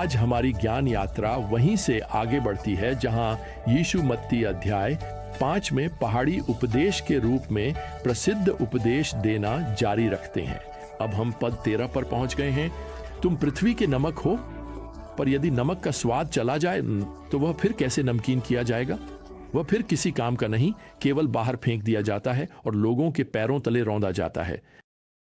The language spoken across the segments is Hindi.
आज हमारी ज्ञान यात्रा वहीं से आगे बढ़ती है जहां यीशु मत्ती अध्याय 5 में पहाड़ी उपदेश के रूप में प्रसिद्ध उपदेश देना जारी रखते हैं। अब हम पद 13 पर पहुंच गए हैं। तुम पृथ्वी के नमक हो, पर यदि नमक का स्वाद चला जाए तो वह फिर कैसे नमकीन किया जाएगा? वह फिर किसी काम का नहीं, केवल बाहर फेंक दिया जाता है और लोगों के पैरों तले रौंदा जाता है।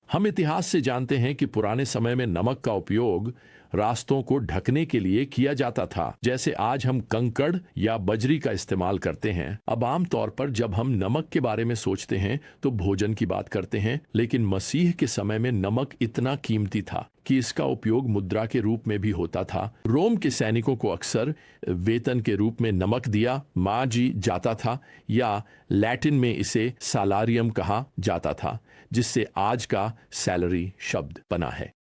हम इतिहास से जानते हैं कि पुराने समय में नमक का उपयोग रास्तों को ढकने के लिए किया जाता था, जैसे आज हम कंकड़ या बजरी का इस्तेमाल करते हैं। अब आम तौर पर जब हम नमक के बारे में सोचते हैं तो भोजन की बात करते हैं, लेकिन मसीह के समय में नमक इतना कीमती था कि इसका उपयोग मुद्रा के रूप में भी होता था। रोम के सैनिकों को अक्सर वेतन के रूप में नमक दिया माजी जाता था, या लैटिन में इसे सालारियम कहा जाता था, जिससे आज का सैलरी शब्द बना है।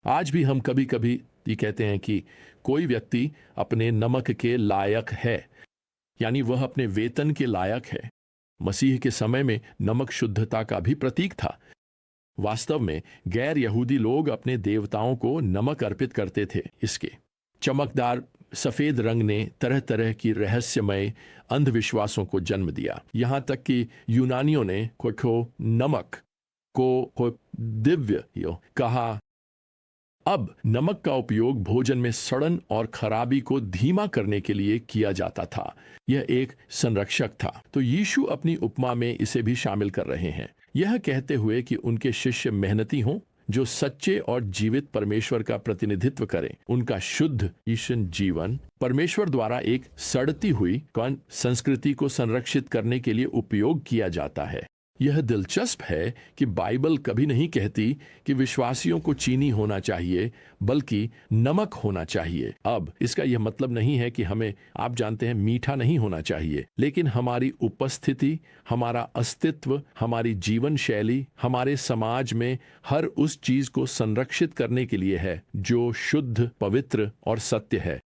आज भी हम कभी कभी ये कहते हैं कि कोई व्यक्ति अपने नमक के लायक है, यानी वह अपने वेतन के लायक है। मसीह के समय में नमक शुद्धता का भी प्रतीक था। वास्तव में गैर यहूदी लोग अपने देवताओं को नमक अर्पित करते थे। इसके चमकदार सफेद रंग ने तरह तरह की रहस्यमय अंधविश्वासों को जन्म दिया। यहां तक कि यूनानियों ने को नमक को दिव्य कहा। अब नमक का उपयोग भोजन में सड़न और खराबी को धीमा करने के लिए किया जाता था। यह एक संरक्षक था। तो यीशु अपनी उपमा में इसे भी शामिल कर रहे हैं, यह कहते हुए कि उनके शिष्य मेहनती हों, जो सच्चे और जीवित परमेश्वर का प्रतिनिधित्व करें। उनका शुद्ध ईशन जीवन परमेश्वर द्वारा एक सड़ती हुई संस्कृति को संरक्षित करने के लिए उपयोग किया जाता है। यह दिलचस्प है कि बाइबल कभी नहीं कहती कि विश्वासियों को चीनी होना चाहिए, बल्कि नमक होना चाहिए। अब इसका यह मतलब नहीं है कि हमें, आप जानते हैं, मीठा नहीं होना चाहिए, लेकिन हमारी उपस्थिति, हमारा अस्तित्व, हमारी जीवन शैली, हमारे समाज में हर उस चीज को संरक्षित करने के लिए है जो शुद्ध, पवित्र और सत्य है।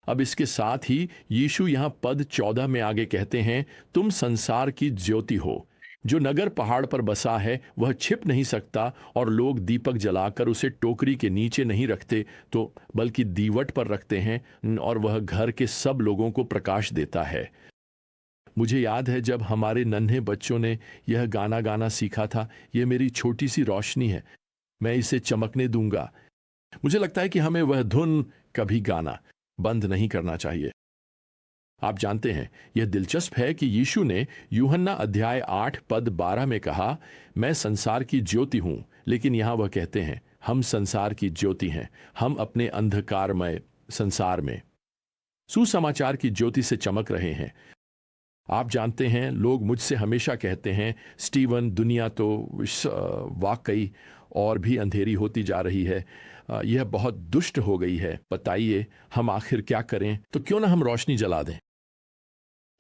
अब इसके साथ ही यीशु यहां पद 14 में आगे कहते हैं, तुम संसार की ज्योति हो। जो नगर पहाड़ पर बसा है वह छिप नहीं सकता, और लोग दीपक जलाकर उसे टोकरी के नीचे नहीं रखते तो बल्कि दीवट पर रखते हैं, और वह घर के सब लोगों को प्रकाश देता है। मुझे याद है जब हमारे नन्हे बच्चों ने यह गाना गाना सीखा था, यह मेरी छोटी सी रोशनी है, मैं इसे चमकने दूंगा। मुझे लगता है कि हमें वह धुन कभी गाना बंद नहीं करना चाहिए। आप जानते हैं, यह दिलचस्प है कि यीशु ने यूहन्ना अध्याय 8 पद 12 में कहा, मैं संसार की ज्योति हूं, लेकिन यहां वह कहते हैं, हम संसार की ज्योति हैं। हम अपने अंधकारमय संसार में सुसमाचार की ज्योति से चमक रहे हैं। आप जानते हैं, लोग मुझसे हमेशा कहते हैं, स्टीवन, दुनिया तो वाकई और भी अंधेरी होती जा रही है, यह बहुत दुष्ट हो गई है, बताइए हम आखिर क्या करें? तो क्यों ना हम रोशनी जला दें।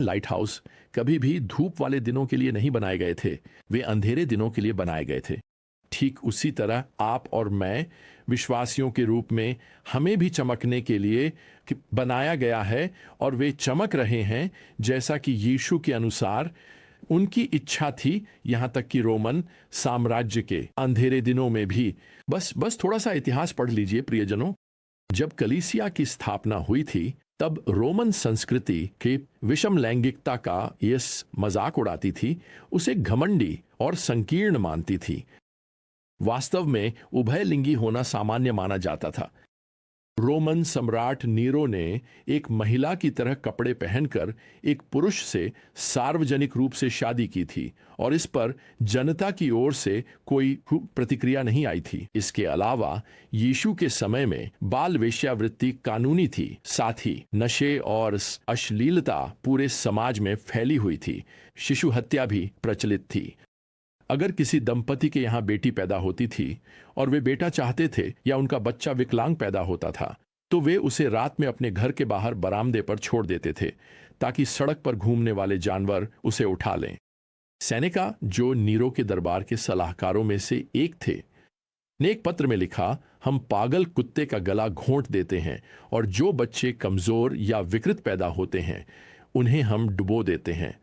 लाइट हाउस कभी भी धूप वाले दिनों के लिए नहीं बनाए गए थे, वे अंधेरे दिनों के लिए बनाए गए थे। ठीक उसी तरह आप और मैं विश्वासियों के रूप में हमें भी चमकने के लिए बनाया गया है, और वे चमक रहे हैं जैसा कि यीशु के अनुसार उनकी इच्छा थी, यहां तक कि रोमन साम्राज्य के अंधेरे दिनों में भी। बस थोड़ा सा इतिहास पढ़ लीजिए प्रियजनों। जब कलीसिया की स्थापना हुई थी, तब रोमन संस्कृति के विषम लैंगिकता का यह मजाक उड़ाती थी, उसे घमंडी और संकीर्ण मानती थी। वास्तव में उभयलिंगी होना सामान्य माना जाता था। रोमन सम्राट नीरो ने एक महिला की तरह कपड़े पहनकर एक पुरुष से सार्वजनिक रूप से शादी की थी, और इस पर जनता की ओर से कोई प्रतिक्रिया नहीं आई थी। इसके अलावा यीशु के समय में बाल वेश्यावृत्ति कानूनी थी, साथ ही नशे और अश्लीलता पूरे समाज में फैली हुई थी। शिशु हत्या भी प्रचलित थी। अगर किसी दंपति के यहाँ बेटी पैदा होती थी और वे बेटा चाहते थे, या उनका बच्चा विकलांग पैदा होता था, तो वे उसे रात में अपने घर के बाहर बरामदे पर छोड़ देते थे, ताकि सड़क पर घूमने वाले जानवर उसे उठा लें। सेनेका, जो नीरो के दरबार के सलाहकारों में से एक थे, ने एक पत्र में लिखा, हम पागल कुत्ते का गला घोंट देते हैं, और जो बच्चे कमजोर या विकृत पैदा होते हैं उन्हें हम डुबो देते हैं।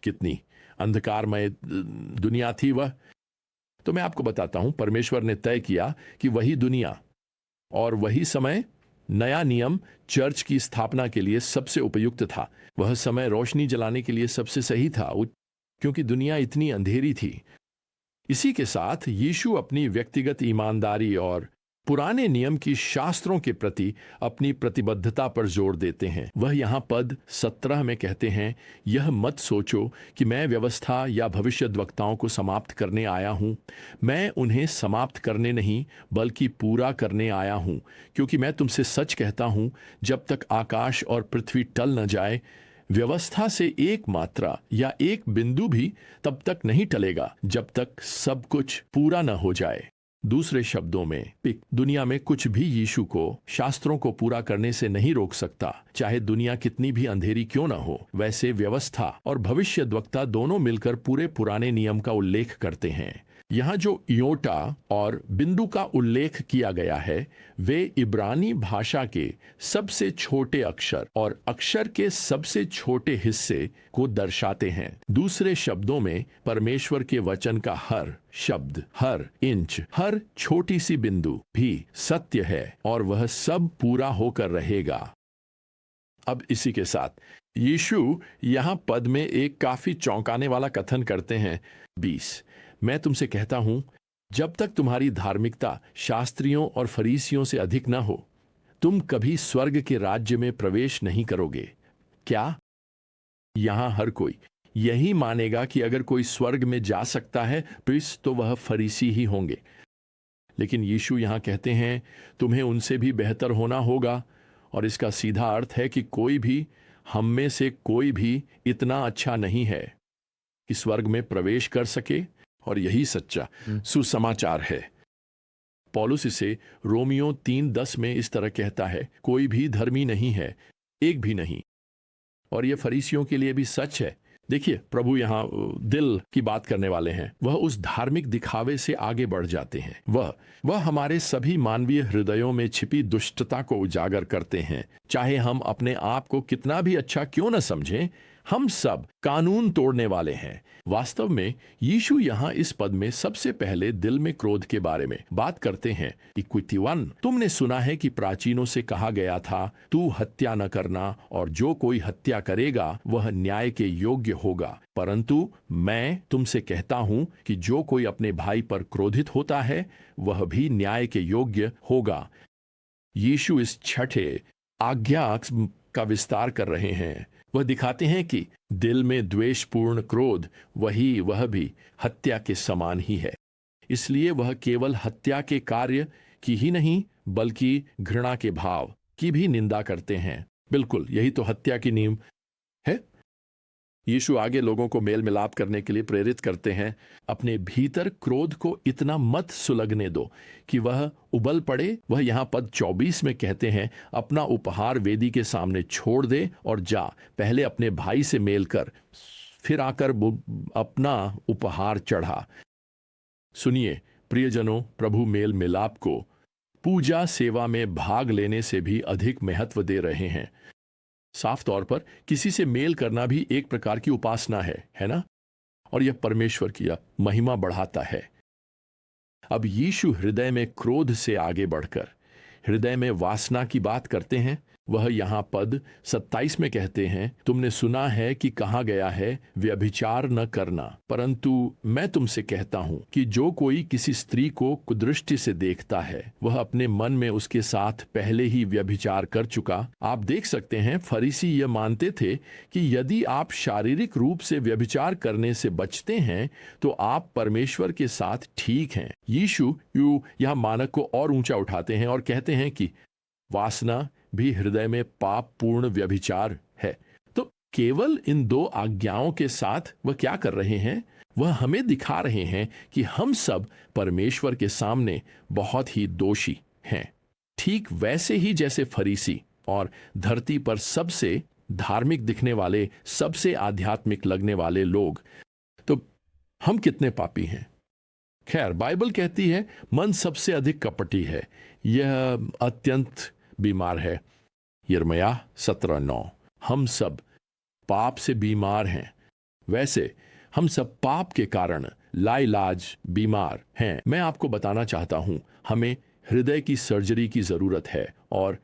कितनी अंधकारमय दुनिया थी वह। तो मैं आपको बताता हूं, परमेश्वर ने तय किया कि वही दुनिया और वही समय नया नियम चर्च की स्थापना के लिए सबसे उपयुक्त था। वह समय रोशनी जलाने के लिए सबसे सही था, क्योंकि दुनिया इतनी अंधेरी थी। इसी के साथ यीशु अपनी व्यक्तिगत ईमानदारी और पुराने नियम की शास्त्रों के प्रति अपनी प्रतिबद्धता पर जोर देते हैं। वह यहाँ पद 17 में कहते हैं, यह मत सोचो कि मैं व्यवस्था या भविष्यद्वक्ताओं को समाप्त करने आया हूँ। मैं उन्हें समाप्त करने नहीं बल्कि पूरा करने आया हूँ, क्योंकि मैं तुमसे सच कहता हूँ, जब तक आकाश और पृथ्वी टल न जाए, व्यवस्था से एक मात्रा या एक बिंदु भी तब तक नहीं टलेगा जब तक सब कुछ पूरा न हो जाए। दूसरे शब्दों में, दुनिया में कुछ भी यीशु को शास्त्रों को पूरा करने से नहीं रोक सकता, चाहे दुनिया कितनी भी अंधेरी क्यों न हो। वैसे व्यवस्था और भविष्यद्वक्ता दोनों मिलकर पूरे पुराने नियम का उल्लेख करते हैं। यहाँ जो इयोटा और बिंदु का उल्लेख किया गया है, वे इब्रानी भाषा के सबसे छोटे अक्षर और अक्षर के सबसे छोटे हिस्से को दर्शाते हैं। दूसरे शब्दों में, परमेश्वर के वचन का हर शब्द, हर इंच, हर छोटी सी बिंदु भी सत्य है और वह सब पूरा होकर रहेगा। अब इसी के साथ यीशु यहाँ पद में एक काफी चौंकाने वाला कथन करते हैं। 20, मैं तुमसे कहता हूं, जब तक तुम्हारी धार्मिकता शास्त्रियों और फरीसियों से अधिक न हो, तुम कभी स्वर्ग के राज्य में प्रवेश नहीं करोगे। क्या? यहां हर कोई यही मानेगा कि अगर कोई स्वर्ग में जा सकता है तो वह फरीसी ही होंगे। लेकिन यीशु यहां कहते हैं, तुम्हें उनसे भी बेहतर होना होगा। और इसका सीधा अर्थ है कि कोई भी, हम में से कोई भी इतना अच्छा नहीं है कि स्वर्ग में प्रवेश कर सके। और यही सच्चा सुसमाचार है। पौलुस इसे रोमियो 3:10 में इस तरह कहता है, कोई भी धर्मी नहीं है, एक भी नहीं। और यह फरीसियों के लिए भी सच है। देखिए, प्रभु यहाँ दिल की बात करने वाले हैं। वह उस धार्मिक दिखावे से आगे बढ़ जाते हैं। वह हमारे सभी मानवीय हृदयों में छिपी दुष्टता को उजागर करते हैं। चाहे हम अपने आप को कितना भी अच्छा क्यों न समझें, हम सब कानून तोड़ने वाले हैं। वास्तव में यीशु यहाँ इस पद में सबसे पहले दिल में क्रोध के बारे में बात करते हैं। 21, तुमने सुना है कि प्राचीनों से कहा गया था, तू हत्या न करना, और जो कोई हत्या करेगा वह न्याय के योग्य होगा। परंतु मैं तुमसे कहता हूँ कि जो कोई अपने भाई पर क्रोधित होता है वह भी न्याय के योग्य होगा। यीशु इस छठे आज्ञा का विस्तार कर रहे हैं। वह दिखाते हैं कि दिल में द्वेषपूर्ण क्रोध वह भी हत्या के समान ही है। इसलिए वह केवल हत्या के कार्य की ही नहीं बल्कि घृणा के भाव की भी निंदा करते हैं। बिल्कुल यही तो हत्या की नींव है। यीशु आगे लोगों को मेल मिलाप करने के लिए प्रेरित करते हैं। अपने भीतर क्रोध को इतना मत सुलगने दो कि वह उबल पड़े। वह यहाँ पद 24 में कहते हैं, अपना उपहार वेदी के सामने छोड़ दे और जा, पहले अपने भाई से मेल कर, फिर आकर अपना उपहार चढ़ा। सुनिए प्रियजनों, प्रभु मेल मिलाप को पूजा सेवा में भाग लेने से भी अधिक महत्व दे रहे हैं। साफ तौर पर किसी से मेल करना भी एक प्रकार की उपासना है ना? और यह परमेश्वर की महिमा बढ़ाता है। अब यीशु हृदय में क्रोध से आगे बढ़कर हृदय में वासना की बात करते हैं। वह यहाँ पद 27 में कहते हैं, तुमने सुना है कि कहा गया है, व्यभिचार न करना, परंतु मैं तुमसे कहता हूँ कि जो कोई किसी स्त्री को कुदृष्टि से देखता है वह अपने मन में उसके साथ पहले ही व्यभिचार कर चुका। आप देख सकते हैं, फरीसी यह मानते थे कि यदि आप शारीरिक रूप से व्यभिचार करने से बचते हैं तो आप परमेश्वर के साथ ठीक हैं। यीशु यहाँ मानक को और ऊंचा उठाते हैं और कहते हैं कि वासना भी हृदय में पाप पूर्ण व्यभिचार है। तो केवल इन दो आज्ञाओं के साथ वह क्या कर रहे हैं? वह हमें दिखा रहे हैं कि हम सब परमेश्वर के सामने बहुत ही दोषी हैं, ठीक वैसे ही जैसे फरीसी और धरती पर सबसे धार्मिक दिखने वाले, सबसे आध्यात्मिक लगने वाले लोग। तो हम कितने पापी हैं? खैर, बाइबल कहती है मन सबसे अधिक कपटी है, यह अत्यंत बीमार है। यिर्मयाह 17:9। हम सब पाप से बीमार हैं। वैसे हम सब पाप के कारण लाइलाज बीमार हैं। मैं आपको बताना चाहता हूं, हमें हृदय की सर्जरी की जरूरत है और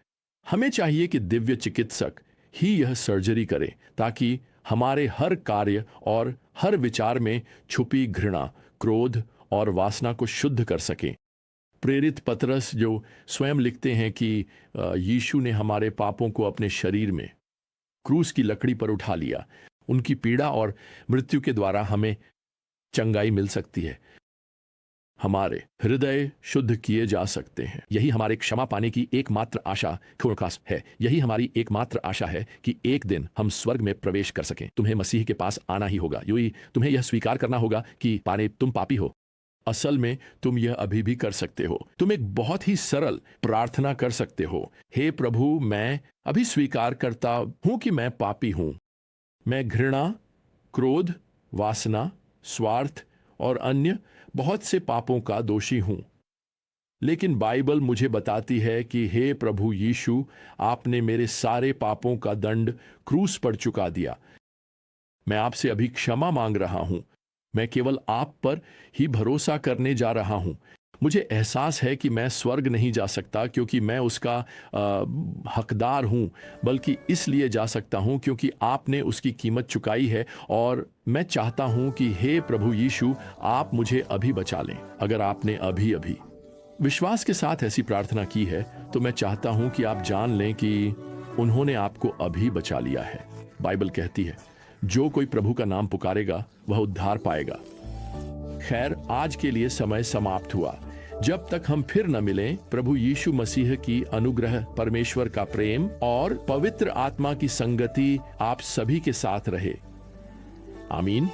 हमें चाहिए कि दिव्य चिकित्सक ही यह सर्जरी करे ताकि हमारे हर कार्य और हर विचार में छुपी घृणा, क्रोध और वासना को शुद्ध कर सकें। प्रेरित पतरस जो स्वयं लिखते हैं कि यीशु ने हमारे पापों को अपने शरीर में क्रूस की लकड़ी पर उठा लिया, उनकी पीड़ा और मृत्यु के द्वारा हमें चंगाई मिल सकती है, हमारे हृदय शुद्ध किए जा सकते हैं। यही हमारे क्षमा पाने की एकमात्र आशा खोरखास है। यही हमारी एकमात्र आशा है कि एक दिन हम स्वर्ग में प्रवेश कर सकें। तुम्हें मसीह के पास आना ही होगा, यूं ही तुम्हें यह स्वीकार करना होगा कि पाने तुम पापी हो। असल में तुम यह अभी भी कर सकते हो। तुम एक बहुत ही सरल प्रार्थना कर सकते हो। हे प्रभु, मैं अभी स्वीकार करता हूं कि मैं पापी हूं। मैं घृणा, क्रोध, वासना, स्वार्थ और अन्य बहुत से पापों का दोषी हूं। लेकिन बाइबल मुझे बताती है कि हे प्रभु यीशु, आपने मेरे सारे पापों का दंड क्रूस पर चुका दिया। मैं आपसे अभी क्षमा मांग रहा हूं। मैं केवल आप पर ही भरोसा करने जा रहा हूं। मुझे एहसास है कि मैं स्वर्ग नहीं जा सकता क्योंकि मैं उसका हकदार हूं, बल्कि इसलिए जा सकता हूं क्योंकि आपने उसकी कीमत चुकाई है। और मैं चाहता हूं कि हे प्रभु यीशु, आप मुझे अभी बचा लें। अगर आपने अभी अभी विश्वास के साथ ऐसी प्रार्थना की है तो मैं चाहता हूं कि आप जान लें कि उन्होंने आपको अभी बचा लिया है। बाइबल कहती है, जो कोई प्रभु का नाम पुकारेगा वह उद्धार पाएगा। खैर, आज के लिए समय समाप्त हुआ। जब तक हम फिर न मिलें, प्रभु यीशु मसीह की अनुग्रह, परमेश्वर का प्रेम और पवित्र आत्मा की संगति आप सभी के साथ रहे। आमीन।